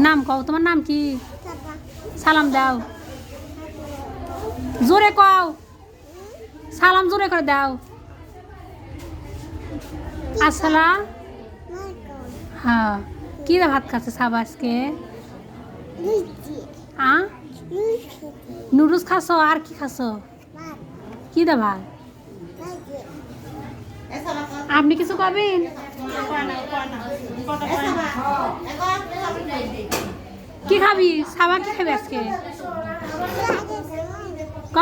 নাম কও, তোমার নাম কি? সালাম দাও, জোরে কও, সালাম জোরে করে দাও। আসসালাম। হ্যাঁ, কি দা ভাত খাচ্ছে সাবা আজকে? নুডলস খাসো, আর কি খাসো? কি দা ভাত? আপনি কিছু করবেন? কি খাবি সাবা, কি খাবি আজকে?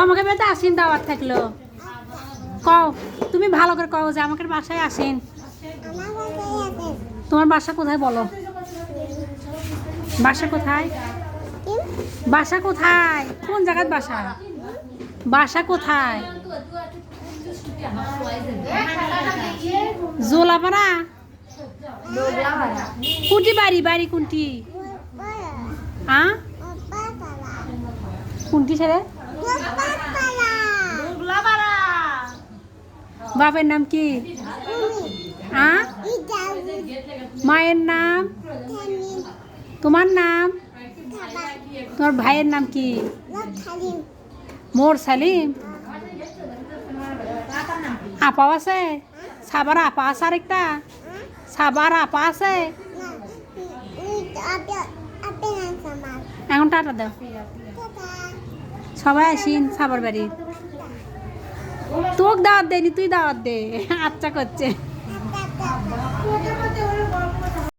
আমাকে বেতে আসেন, দাওয়াত থাকলো। কও, তুমি ভালো করে কও যে আমাকে বাসায় আসেন। তোমার বাসা কোথায় বলো? বাসা কোথায়? বাসা কোথায়? কোন জায়গায় বাসা? বাসা কোথায়? জোলাপাড়া? কোনটি বাড়ি? বাড়ি কোনটি? কোনটি ছেড়ে? বাপের নাম কি? মায়ের নাম? তোমার নাম? তোমার ভাইয়ের নাম কি? মোর সালিম। আপা আছে? সাবার আপা আছে? আরেকটা সাবার আপা আছে? এখন টাটা দাও, সবাই আসিন সাবার বাড়ি। তোকে দাওয়াত দেয়নি, তুই দাওয়াত দে। আচ্ছা করছে।